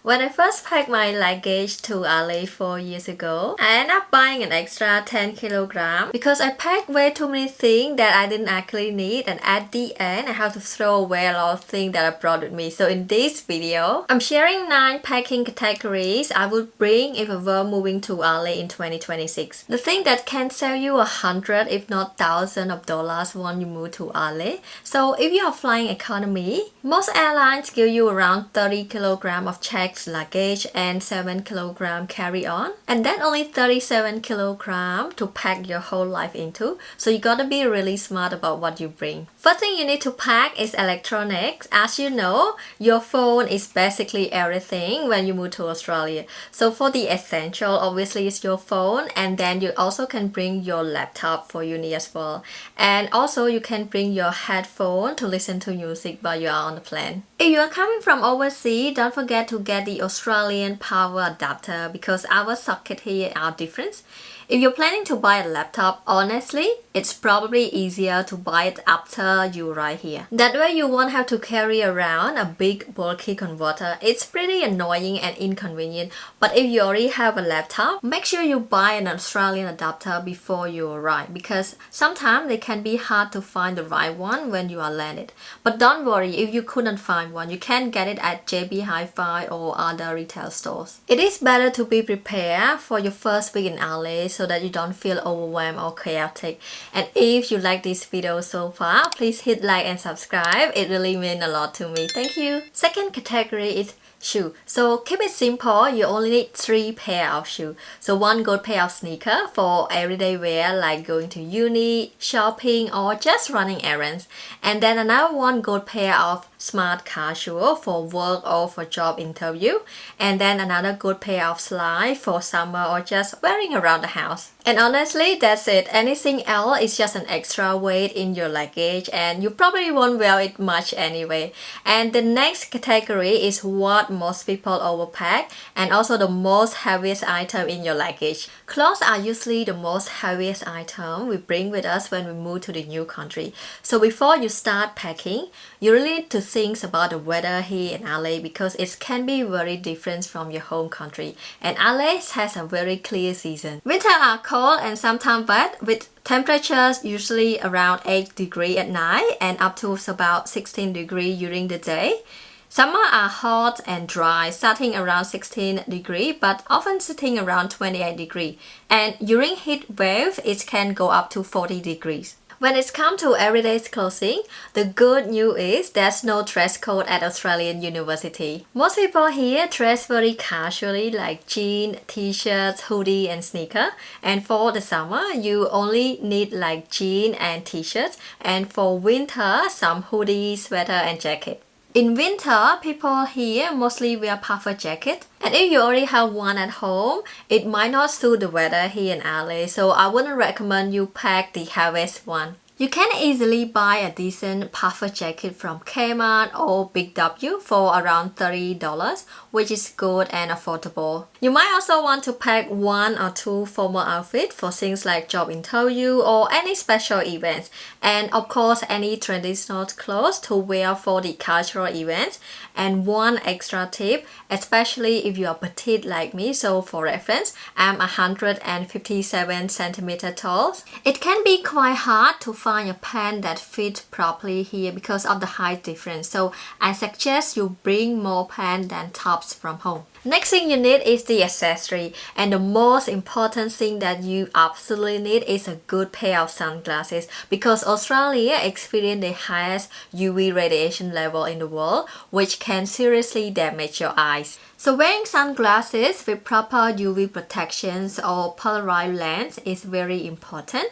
When I first packed my luggage to Adelaide 4 years ago, I ended up buying an extra 10 kilograms because I packed way too many things that I didn't actually need, and at the end I have to throw away a lot of things that I brought with me. So in this video, I'm sharing 9 packing categories I would bring if I were moving to Adelaide in 2026. The thing that can save you $100 if not thousands of dollars when you move to Adelaide. So if you are flying economy, most airlines give you around 30 kilograms of checked luggage and 7 kilogram carry-on, and then only 37 kilogram to pack your whole life into. So you gotta be really smart about what you bring. First thing you need to pack is electronics. As you know, your phone is basically everything when you move to Australia. So for the essential, obviously it's your phone, and then you also can bring your laptop for uni as well. And also you can bring your headphone to listen to music while you are on the plane. If you are coming from overseas, don't forget to get the Australian power adapter because our socket here are different. If you're planning to buy a laptop, honestly, it's probably easier to buy it after you arrive here. That way you won't have to carry around a big bulky converter. It's pretty annoying and inconvenient, but if you already have a laptop, make sure you buy an Australian adapter before you arrive because sometimes they can be hard to find the right one when you are landed. But don't worry if you couldn't find one, you can get it at JB Hi-Fi or other retail stores. It is better to be prepared for your first week in Adelaide so that you don't feel overwhelmed or chaotic. And if you like this video so far, please hit like and subscribe. It really means a lot to me. Thank you. Second category is shoe. So keep it simple. You only need 3 pair of shoes. So one good pair of sneaker for everyday wear like going to uni, shopping, or just running errands. And then another one good pair of smart casual for work or for job interview. And then another good pair of slides for summer or just wearing around the house. And honestly, that's it. Anything else is just an extra weight in your luggage and you probably won't wear it much anyway. And the next category is what most people overpack and also the most heaviest item in your luggage. Clothes are usually the most heaviest item we bring with us when we move to the new country. So before you start packing, you really need to think about the weather here in Adelaide because it can be very different from your home country. And Adelaide has a very clear season. Winter are cold and sometimes wet with temperatures usually around 8 degrees at night and up to about 16 degrees during the day. Summer are hot and dry, starting around 16 degrees but often sitting around 28 degrees. And during heat wave, it can go up to 40 degrees. When it comes to everyday clothing, the good news is there's no dress code at Australian University. Most people here dress very casually like jeans, t-shirts, hoodie and sneaker. And for the summer, you only need like jeans and t-shirts. And for winter, some hoodies, sweater and jacket. In winter, people here mostly wear puffer jacket. And if you already have one at home, it might not suit the weather here in Adelaide, so I wouldn't recommend you pack the heaviest one. You can easily buy a decent puffer jacket from Kmart or Big W for around $30, which is good and affordable. You might also want to pack 1 or 2 formal outfits for things like job interview or any special events. And of course, any traditional clothes to wear for the cultural events. And one extra tip, especially if you are petite like me, so for reference, I'm 157 centimeters tall. It can be quite hard to find a pant that fits properly here because of the height difference. So I suggest you bring more pants than tops from home. Next thing you need is the accessory, and the most important thing that you absolutely need is a good pair of sunglasses because Australia experiences the highest UV radiation level in the world, which can seriously damage your eyes. So wearing sunglasses with proper UV protections or polarized lens is very important.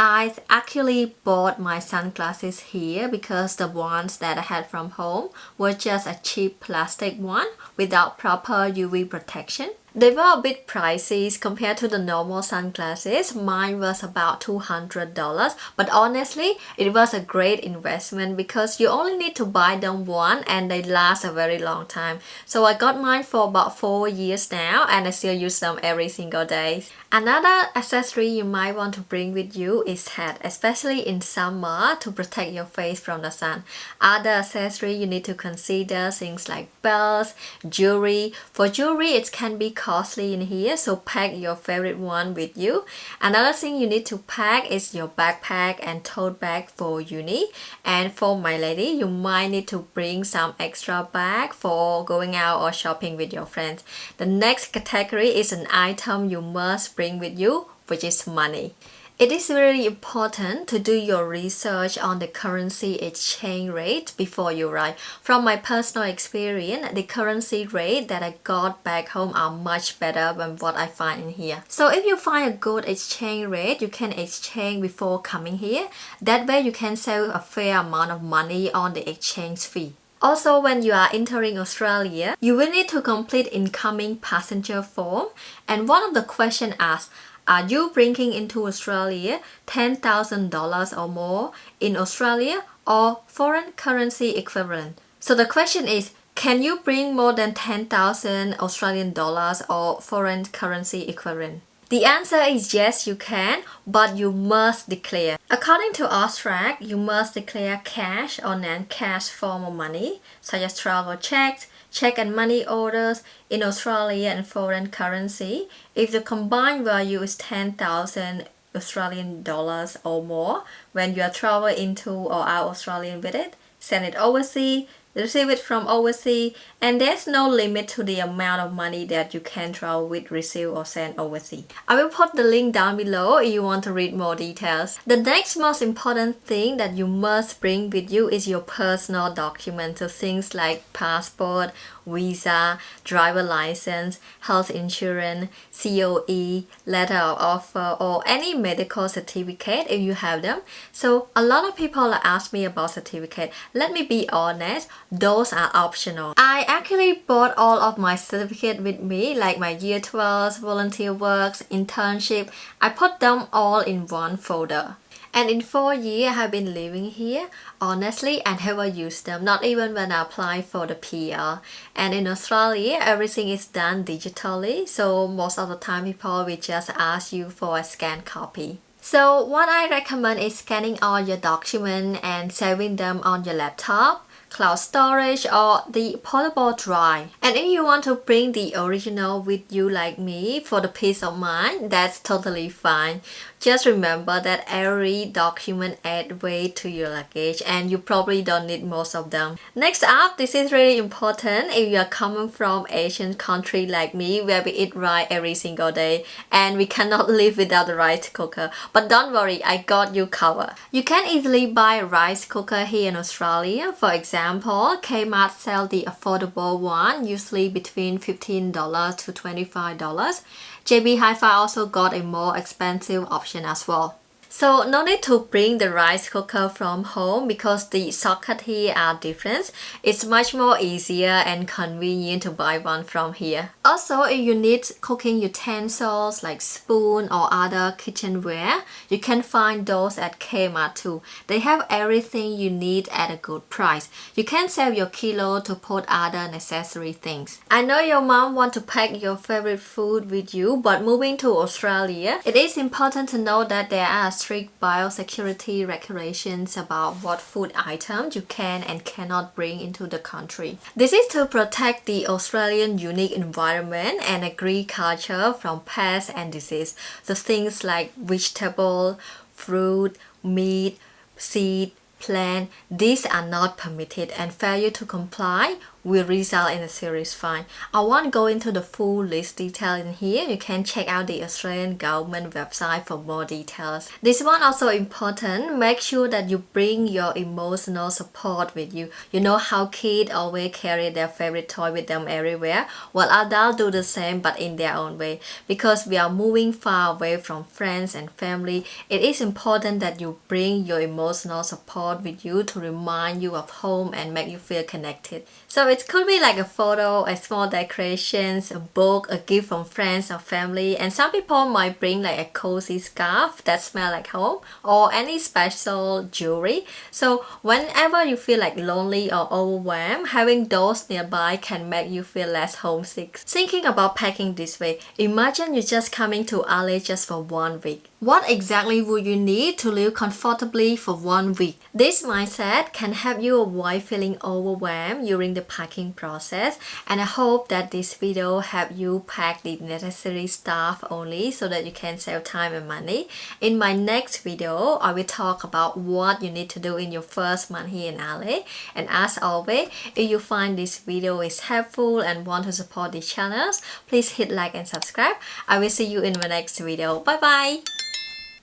I actually bought my sunglasses here because the ones that I had from home were just a cheap plastic one without proper UV protection. They were a bit pricey compared to the normal sunglasses. Mine was about $200, but honestly, it was a great investment because you only need to buy them once and they last a very long time. So I got mine for about 4 years now and I still use them every single day. Another accessory you might want to bring with you is hat, especially in summer to protect your face from the sun. Other accessory you need to consider things like belts, jewelry. For jewelry, it can be costly in here, so pack your favorite one with you. Another thing you need to pack is your backpack and tote bag for uni. And for my lady, you might need to bring some extra bag for going out or shopping with your friends. The next category is an item you must bring with you, which is money. It is really important to do your research on the currency exchange rate before you arrive. From my personal experience, the currency rate that I got back home are much better than what I find in here. So if you find a good exchange rate, you can exchange before coming here. That way you can save a fair amount of money on the exchange fee. Also, when you are entering Australia, you will need to complete incoming passenger form. And one of the questions asks, are you bringing into Australia $10,000 or more in Australia or foreign currency equivalent? So the question is, can you bring more than 10,000 Australian dollars or foreign currency equivalent? The answer is yes, you can, but you must declare. According to Austrac, you must declare cash or non-cash form of money, such as travel checks, check and money orders in Australia and foreign currency. If the combined value is 10,000 Australian dollars or more, when you are traveling into or out Australia with it, send it overseas, receive it from overseas, and there's no limit to the amount of money that you can travel with, receive or send overseas. I will put the link down below if you want to read more details. The next most important thing that you must bring with you is your personal documents, so things like passport, visa, driver license, health insurance, COE, letter of offer, or any medical certificate if you have them. So a lot of people ask me about certificate. Let me be honest, those are optional. I actually brought all of my certificate with me, like my year 12, volunteer works, internship. I put them all in one folder. And in 4 years I have been living here, honestly, I never used them, not even when I applied for the PR. And in Australia, everything is done digitally, so most of the time people will just ask you for a scanned copy. So what I recommend is scanning all your documents and saving them on your laptop, cloud storage, or the portable drive. And if you want to bring the original with you like me for the peace of mind, that's totally fine. Just remember that every document adds weight to your luggage and you probably don't need most of them. Next up, this is really important if you are coming from Asian country like me where we eat rice every single day and we cannot live without the rice cooker. But don't worry, I got you covered. You can easily buy a rice cooker here in Australia. For example, Kmart sells the affordable one, usually between $15 to $25. JB Hi-Fi also got a more expensive option as well. So no need to bring the rice cooker from home because the sockets here are different. It's much more easier and convenient to buy one from here. Also, if you need cooking utensils like spoon or other kitchenware, you can find those at Kmart too. They have everything you need at a good price. You can save your kilo to put other necessary things. I know your mom wants to pack your favorite food with you, but moving to Australia, it is important to know that there are strict biosecurity regulations about what food items you can and cannot bring into the country. This is to protect the Australian unique environment and agriculture from pests and disease. So things like vegetable, fruit, meat, seed, plant, these are not permitted and failure to comply will result in a serious fine. I won't go into the full list detail in here. You can check out the Australian government website for more details. This one also important. Make sure that you bring your emotional support with you. You know how kids always carry their favorite toy with them everywhere. Well, adults do the same but in their own way. Because we are moving far away from friends and family, it is important that you bring your emotional support with you to remind you of home and make you feel connected. So it could be like a photo, a small decorations, a book, a gift from friends or family, and some people might bring like a cozy scarf that smell like home or any special jewelry. So whenever you feel like lonely or overwhelmed, having those nearby can make you feel less homesick. Thinking about packing this way, imagine you're just coming to Adelaide just for 1 week. What exactly would you need to live comfortably for 1 week? This mindset can help you avoid feeling overwhelmed during the packing process, and I hope that this video help you pack the necessary stuff only so that you can save time and money. In my next video, I will talk about what you need to do in your first month here in Adelaide. And as always, if you find this video is helpful and want to support the channel, please hit like and subscribe. I will see you in my next video. Bye bye!